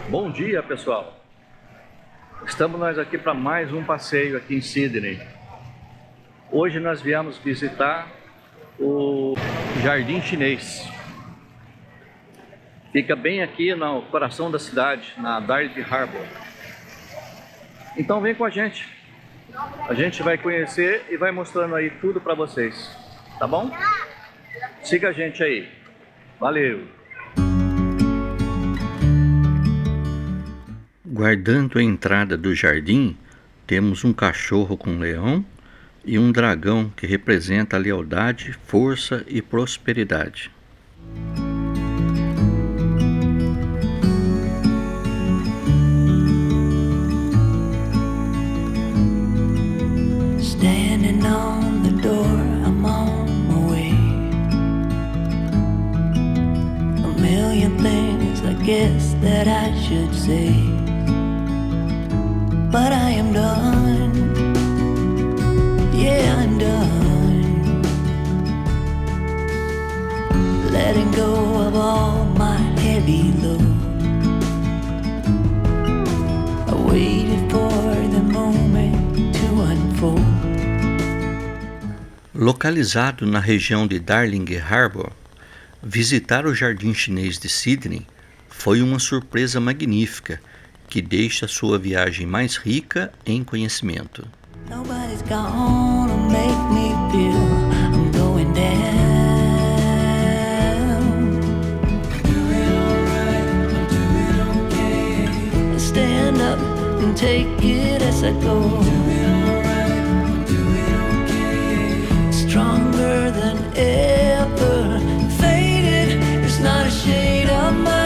Bom dia, pessoal. Estamos nós aqui para mais um passeio aqui em Sydney. Hoje nós viemos visitar o Jardim Chinês. Fica bem aqui no coração da cidade, na Darling Harbour. Então vem com a gente. A gente vai conhecer e vai mostrando aí tudo para vocês, tá bom? Siga a gente aí. Valeu! Guardando a entrada do jardim, temos um cachorro com leão e um dragão que representa a lealdade, força e prosperidade. Standing on the door, I'm on my way. A million things I guess that I should say, but I am done, yeah, I'm done, letting go of all my heavy load. I waited for the moment to unfold. Localizado na região de Darling Harbour, visitar o Jardim Chinês de Sydney foi uma surpresa magnífica que deixa sua viagem mais rica em conhecimento. Nobody's gonna make me feel I'm going down. Do it alright, I'm doing okay. I stand up and take it as I go. Do it alright, I'm doing okay. Stronger than ever, faded, it's not a shade of mine.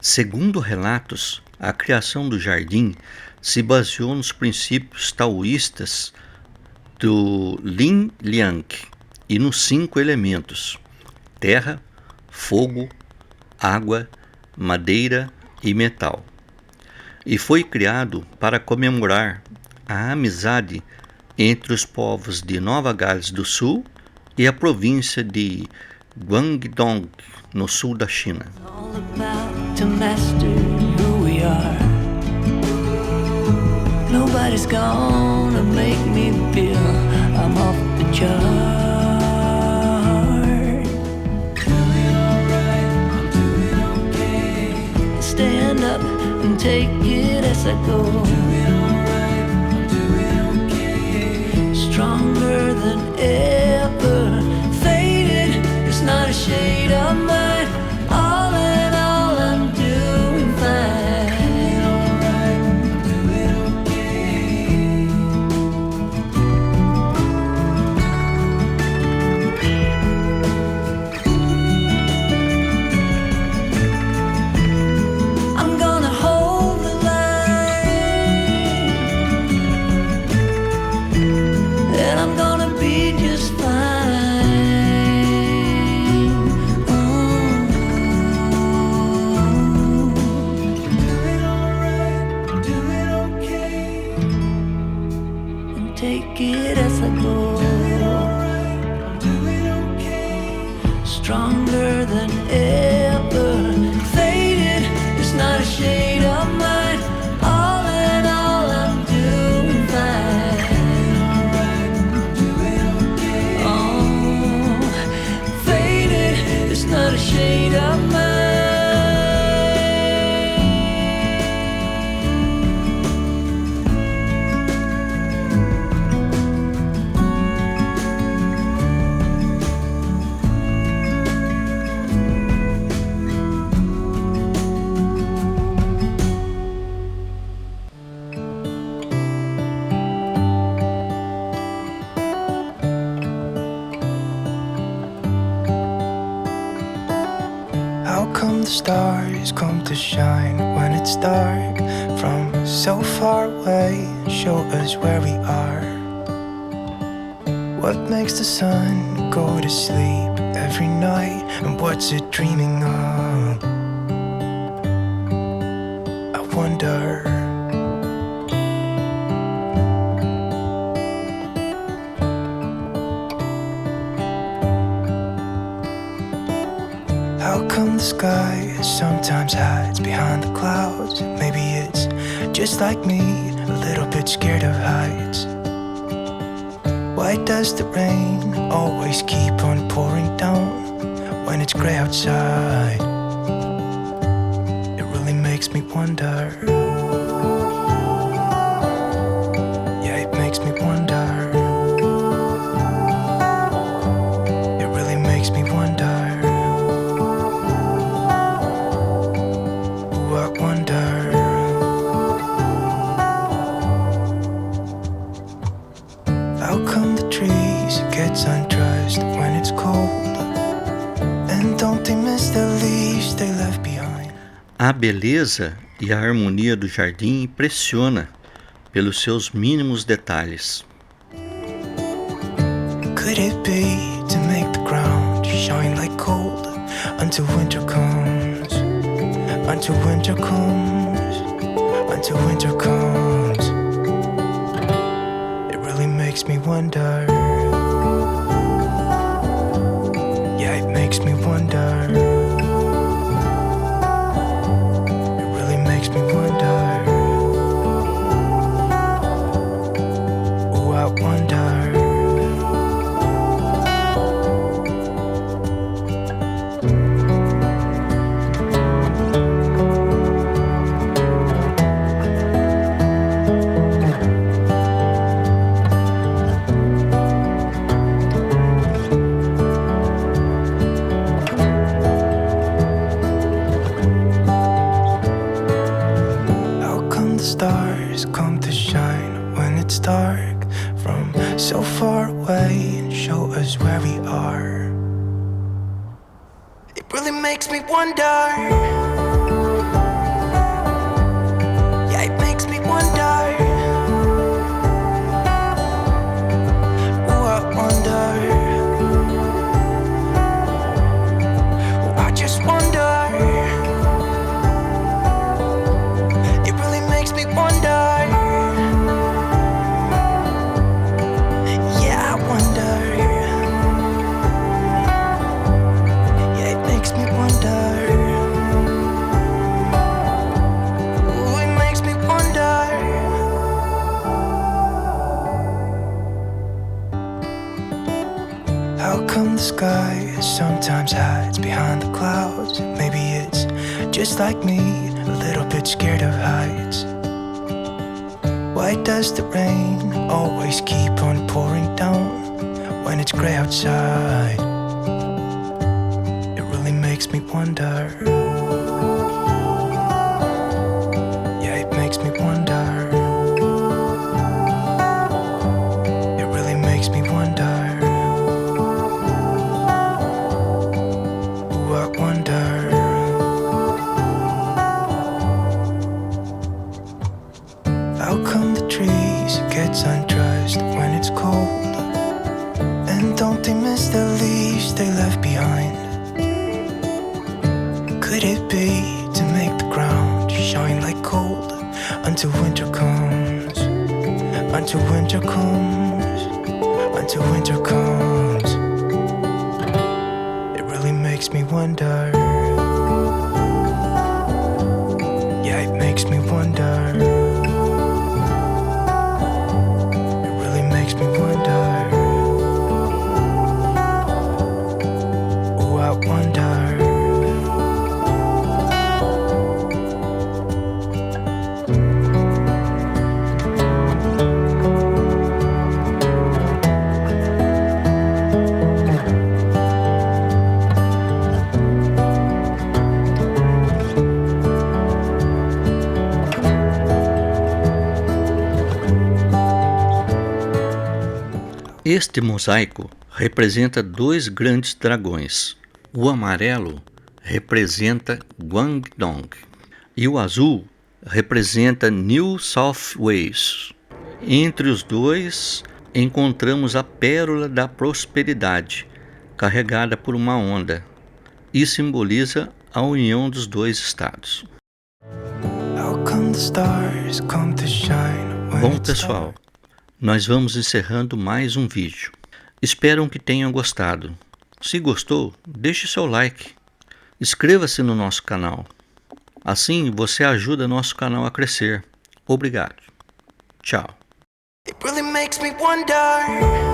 Segundo relatos, a criação do jardim se baseou nos princípios taoístas do Yin-Yang e nos 5 elementos: terra, fogo, água, madeira e metal. E foi criado para comemorar a amizade entre os povos de Nova Gales do Sul e a província de Guangdong, no sul da China. Nobody's gonna make me feel I'm off the chart. Doing alright, I'm doing okay. Stand up and take it as I go. Doing alright, I'm doing okay. Stronger than ever, faded, it's not a shade of mine. All in all, I'm doing fine. Doing alright, I'm doing okay. I'm gonna hold the line, and I'm gonna be just fine. Doing alright, doing okay, and take it as I go. Doing alright, doing okay, stronger than ever, faded, it's not a shade of mine. All in all, I'm doing fine. Oh, faded, it's not a shade of mine. How come the stars come to shine when it's dark from so far away and show us where we are? What makes the sun go to sleep every night, and what's it dreaming of? I wonder. How come the sky sometimes hides behind the clouds? Maybe it's just like me, a little bit scared of heights. Why does the rain always keep on pouring down when it's gray outside? It really makes me wonder. Yeah, it makes me wonder. It really makes me wonder. Ooh, I wonder. How come the trees get undressed when it's cold? And don't they miss the leaves they left behind? A beleza e a harmonia do jardim impressiona pelos seus mínimos detalhes. Could it be to make the ground shine like gold until winter comes? Until winter comes. Until winter comes. It really makes me wonder. Yeah, it makes me wonder. It really makes me wonder. Oh, I wonder. Stars come to shine when it's dark from so far away and show us where we are. It really makes me wonder. Yeah, it makes me wonder. Oh, I wonder. Oh, I just wonder. Makes me wonder. Yeah, I wonder. Yeah, it makes me wonder. Ooh, it makes me wonder. How come the sky sometimes hides behind the clouds? Maybe it's just like me, a little bit scared of heights. Why does the rain always keep on pouring down when it's gray outside? It really makes me wonder. Yeah, it makes me wonder. It really makes me wonder. Ooh, I wonder. How come the trees get undressed when it's cold? And don't they miss the leaves they left behind? Could it be to make the ground shine like gold until winter comes? Until winter comes. Until winter comes. It really makes me wonder. Yeah, it makes me wonder. Makes me wonder. Oh, I wonder. Este mosaico representa dois grandes dragões. O amarelo representa Guangdong e o azul representa New South Wales. Entre os dois encontramos a pérola da prosperidade, carregada por uma onda e simboliza a união dos dois estados. Bom, pessoal, nós vamos encerrando mais um vídeo. Espero que tenham gostado. Se gostou, deixe seu like. Inscreva-se no nosso canal. Assim você ajuda nosso canal a crescer. Obrigado. Tchau. It really makes me wonder.